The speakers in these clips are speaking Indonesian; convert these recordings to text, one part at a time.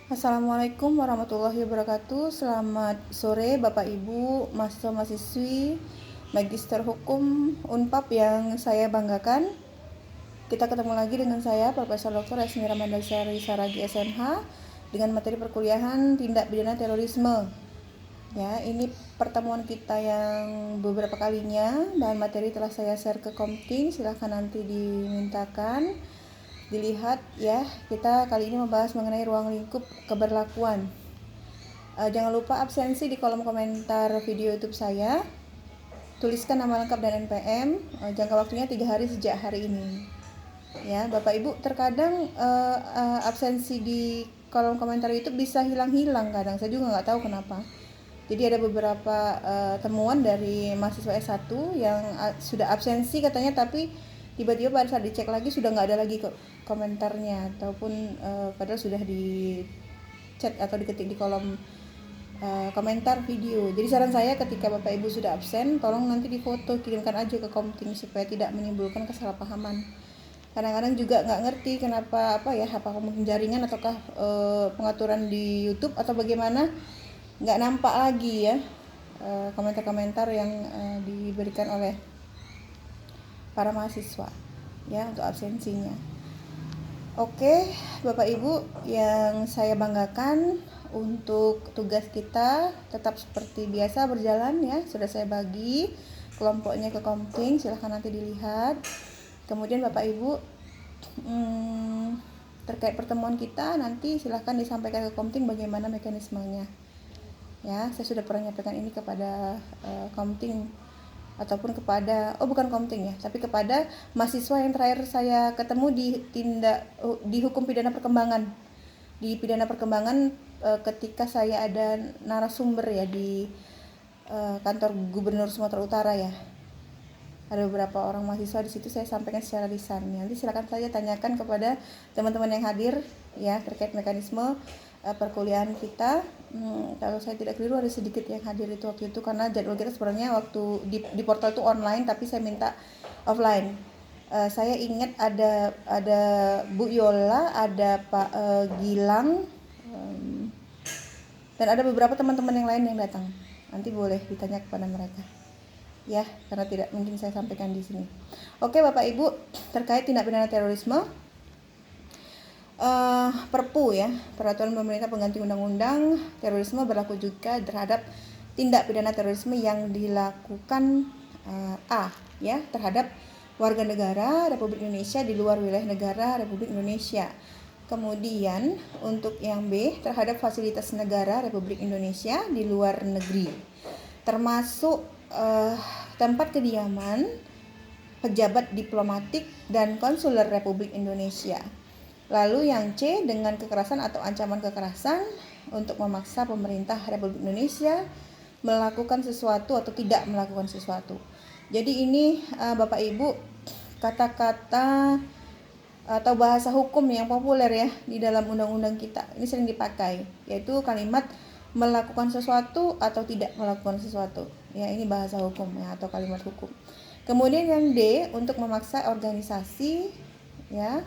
Assalamualaikum warahmatullahi wabarakatuh. Selamat sore Bapak Ibu, mahasiswa-mahasiswi, Magister Hukum Unpad yang saya banggakan. Kita ketemu lagi dengan saya, Profesor Dr. Esmira Mandasari Saragi SMH, dengan materi perkuliahan tindak pidana terorisme. Ya, ini pertemuan kita yang beberapa kalinya. Bahan materi telah saya share ke Komting, silahkan nanti dimintakan dilihat ya. Kita kali ini membahas mengenai ruang lingkup keberlakuan. Jangan lupa absensi di kolom komentar video YouTube saya. Tuliskan nama lengkap dan NPM. Jangka waktunya 3 hari sejak hari ini. Ya, Bapak Ibu, terkadang absensi di kolom komentar YouTube bisa hilang-hilang kadang. Saya juga nggak tahu kenapa. Jadi ada beberapa temuan dari mahasiswa S1 yang sudah absensi katanya, tapi tiba-tiba pada saat dicek lagi sudah nggak ada lagi komentarnya, ataupun padahal sudah di chat atau diketik di kolom komentar video. Jadi saran saya ketika Bapak Ibu sudah absen, tolong nanti difoto, kirimkan aja ke Komting supaya tidak menimbulkan kesalahpahaman. Kadang-kadang juga nggak ngerti kenapa apakah mungkin jaringan ataukah pengaturan di YouTube atau bagaimana, nggak nampak lagi ya komentar-komentar yang diberikan oleh para mahasiswa ya untuk absensinya. Oke, Bapak Ibu yang saya banggakan, untuk tugas kita tetap seperti biasa berjalan ya. Sudah saya bagi kelompoknya ke Komting, silahkan nanti dilihat. Kemudian Bapak Ibu terkait pertemuan kita nanti silahkan disampaikan ke Komting bagaimana mekanismenya. Ya, saya sudah pernah menyampaikan ini kepada Komting, ataupun kepada bukan Komting ya, tapi kepada mahasiswa yang terakhir saya ketemu di hukum pidana perkembangan. Di pidana perkembangan ketika saya ada narasumber ya di kantor Gubernur Sumatera Utara ya. Ada beberapa orang mahasiswa di situ, saya sampaikan secara lisan. Nanti silakan saja tanyakan kepada teman-teman yang hadir ya terkait mekanisme perkuliahan kita. Kalau saya tidak keliru ada sedikit yang hadir itu waktu itu, karena jadwal kita sebenarnya waktu di portal itu online, tapi saya minta offline. Saya ingat ada Bu Yola, ada Pak Gilang, dan ada beberapa teman-teman yang lain yang datang. Nanti boleh ditanya kepada mereka ya, karena tidak mungkin saya sampaikan di sini. Oke Bapak Ibu, terkait tindak pidana terorisme, Perpu ya, Peraturan Pemerintah Pengganti Undang-Undang Terorisme berlaku juga terhadap tindak pidana terorisme yang dilakukan ya terhadap warga negara Republik Indonesia di luar wilayah negara Republik Indonesia. Kemudian untuk yang B, terhadap fasilitas negara Republik Indonesia di luar negeri, termasuk tempat kediaman pejabat diplomatik dan konsuler Republik Indonesia. Lalu yang C, dengan kekerasan atau ancaman kekerasan untuk memaksa pemerintah Republik Indonesia melakukan sesuatu atau tidak melakukan sesuatu. Jadi ini Bapak Ibu, kata-kata atau bahasa hukum yang populer ya di dalam undang-undang kita. Ini sering dipakai, yaitu kalimat melakukan sesuatu atau tidak melakukan sesuatu. Ya, ini bahasa hukum ya, atau kalimat hukum. Kemudian yang D, untuk memaksa organisasi ya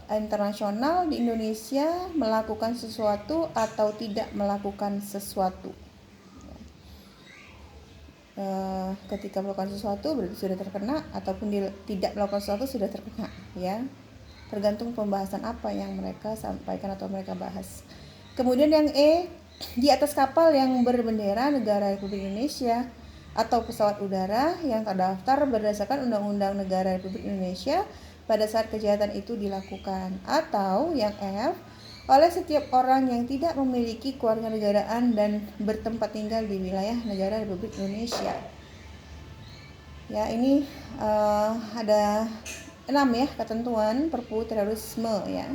internasional di Indonesia melakukan sesuatu atau tidak melakukan sesuatu. Ketika melakukan sesuatu berarti sudah terkena, ataupun tidak melakukan sesuatu sudah terkena ya. Tergantung pembahasan apa yang mereka sampaikan atau mereka bahas. Kemudian yang E, di atas kapal yang berbendera negara Republik Indonesia atau pesawat udara yang terdaftar berdasarkan Undang-Undang Negara Republik Indonesia pada saat kejahatan itu dilakukan. Atau yang F, oleh setiap orang yang tidak memiliki kewarganegaraan dan bertempat tinggal di wilayah negara Republik Indonesia. Ya, ini ada 6 ya ketentuan Perpu terorisme ya.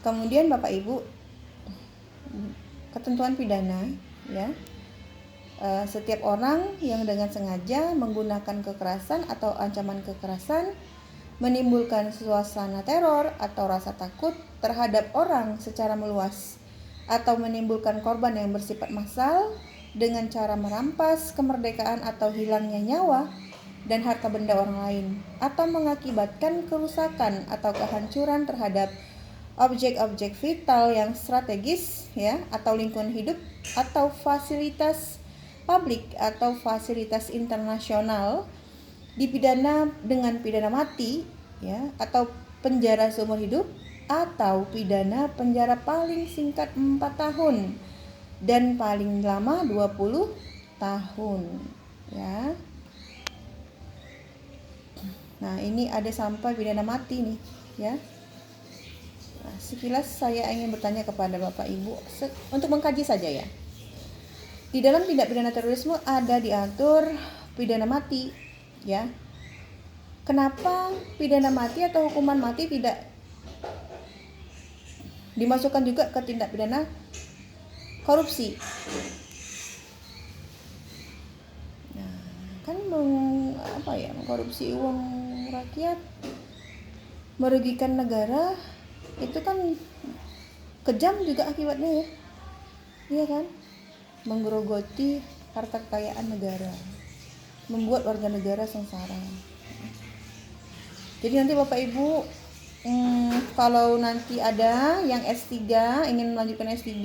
Kemudian Bapak Ibu, ketentuan pidana ya. Setiap orang yang dengan sengaja menggunakan kekerasan atau ancaman kekerasan, menimbulkan suasana teror atau rasa takut terhadap orang secara meluas, atau menimbulkan korban yang bersifat massal dengan cara merampas kemerdekaan atau hilangnya nyawa dan harta benda orang lain, atau mengakibatkan kerusakan atau kehancuran terhadap objek-objek vital yang strategis ya, atau lingkungan hidup, atau fasilitas publik atau fasilitas internasional dipidana dengan pidana mati ya, atau penjara seumur hidup, atau pidana penjara paling singkat 4 tahun dan paling lama 20 tahun ya. Nah, ini ada sampai pidana mati nih ya. Nah, sekilas saya ingin bertanya kepada Bapak Ibu untuk mengkaji saja ya. Di dalam tindak pidana terorisme ada diatur pidana mati ya. Kenapa pidana mati atau hukuman mati tidak dimasukkan juga ke tindak pidana korupsi? Nah, kan mengkorupsi uang rakyat, merugikan negara, itu kan kejam juga akibatnya ya. Iya kan? Menggerogoti harta kekayaan negara, membuat warga negara sengsara. Jadi nanti Bapak Ibu kalau nanti ada yang S3 ingin melanjutkan S3,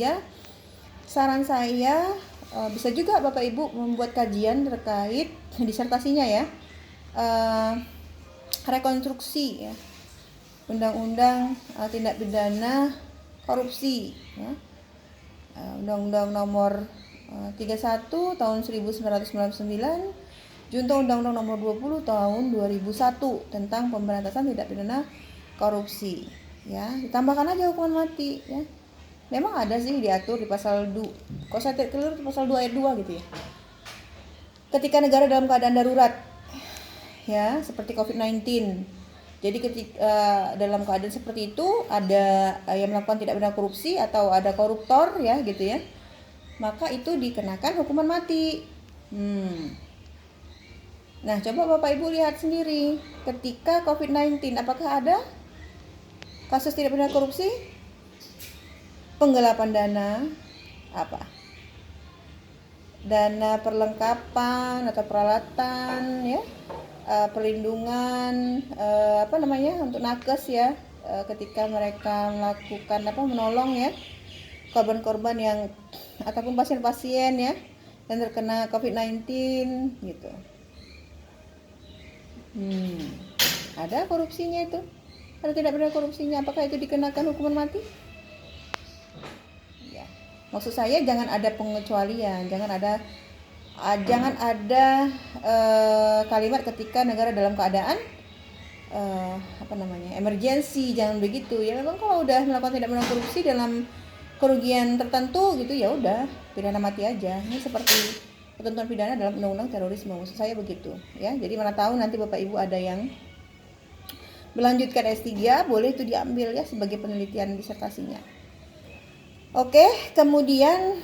saran saya bisa juga Bapak Ibu membuat kajian terkait disertasinya ya, rekonstruksi ya undang-undang tindak pidana korupsi ya. Undang-undang nomor 31 tahun 1999, junto Undang-Undang nomor 20 tahun 2001 tentang pemberantasan tindak pidana korupsi ya. Ditambahkan aja hukuman mati ya. Memang ada sih diatur di pasal 2, kalau saya tidak keliru pasal 2 ayat 2 gitu ya. Ketika negara dalam keadaan darurat ya, seperti COVID-19. Jadi ketika dalam keadaan seperti itu ada yang melakukan tindak pidana korupsi atau ada koruptor ya gitu ya, maka itu dikenakan hukuman mati. Nah, coba Bapak Ibu lihat sendiri ketika COVID-19, apakah ada kasus tindak pidana korupsi? Penggelapan dana, apa? Dana perlengkapan atau peralatan ya, perlindungan untuk nakes ya, ketika mereka melakukan menolong ya korban-korban yang ataupun pasien-pasien ya yang terkena COVID-19 gitu. Ada korupsinya itu, ada tidak pidana korupsinya, apakah itu dikenakan hukuman mati? Ya, maksud saya jangan ada pengecualian, jangan ada kalimat ketika negara dalam keadaan emergency, jangan begitu ya. Memang kalau udah melakukan tindak pidana korupsi dalam kerugian tertentu gitu ya udah pidana mati aja. Ini seperti ketentuan pidana dalam undang-undang terorisme, maksud saya begitu ya. Jadi mana tahu nanti Bapak Ibu ada yang melanjutkan S3, boleh itu diambil ya sebagai penelitian disertasinya. Oke, kemudian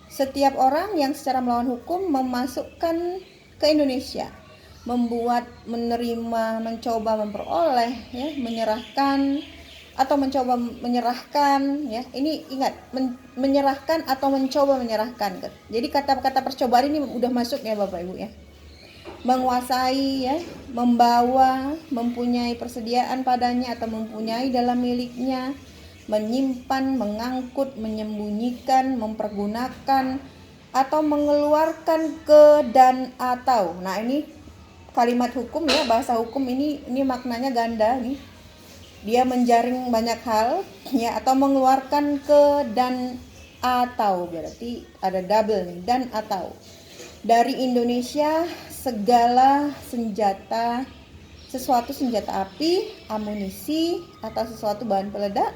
setiap orang yang secara melawan hukum memasukkan ke Indonesia, membuat, menerima, mencoba memperoleh ya, menyerahkan atau mencoba menyerahkan ya. Ini ingat, menyerahkan atau mencoba menyerahkan. Jadi kata-kata percobaan ini udah masuk ya Bapak Ibu ya. Menguasai ya, membawa, mempunyai persediaan padanya atau mempunyai dalam miliknya, menyimpan, mengangkut, menyembunyikan, mempergunakan atau mengeluarkan ke dan atau. Nah, ini kalimat hukum ya, bahasa hukum ini maknanya ganda nih. Dia menjaring banyak hal ya, atau mengeluarkan ke dan atau, berarti ada double nih, dan atau. Dari Indonesia segala senjata, sesuatu senjata api, amunisi atau sesuatu bahan peledak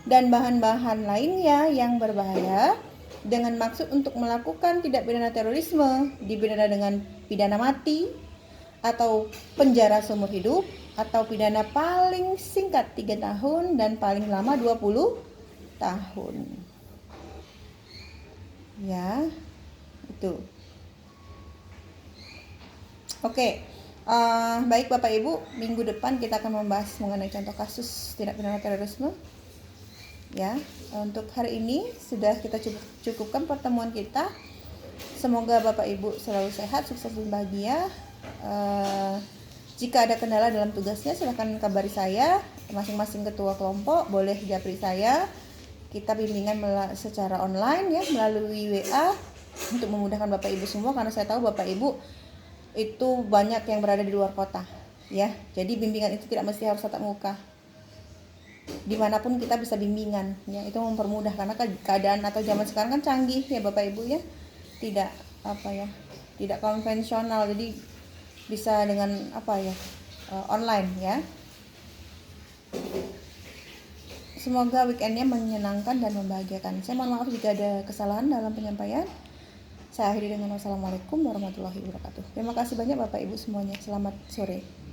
dan bahan-bahan lainnya yang berbahaya dengan maksud untuk melakukan tindak pidana terorisme, dipidana dengan pidana mati atau penjara seumur hidup atau pidana paling singkat 3 tahun dan paling lama 20 tahun. Ya, itu. Oke. Baik Bapak Ibu, minggu depan kita akan membahas mengenai contoh kasus tindak pidana terorisme. Ya, untuk hari ini sudah kita cukupkan pertemuan kita. Semoga Bapak Ibu selalu sehat, sukses dan bahagia. Jika ada kendala dalam tugasnya, silahkan kabari saya. Masing-masing ketua kelompok boleh japri saya. Kita bimbingan secara online ya, melalui WA untuk memudahkan Bapak Ibu semua, karena saya tahu Bapak Ibu itu banyak yang berada di luar kota ya. Jadi bimbingan itu tidak mesti harus tatap muka. Dimanapun kita bisa bimbingan ya, itu mempermudah karena keadaan atau zaman sekarang kan canggih ya Bapak Ibu ya, tidak tidak konvensional, jadi bisa dengan online ya. Semoga weekendnya menyenangkan dan membahagiakan. Saya mohon maaf jika ada kesalahan dalam penyampaian. Saya akhiri dengan wassalamualaikum warahmatullahi wabarakatuh. Terima kasih banyak Bapak Ibu semuanya. Selamat sore.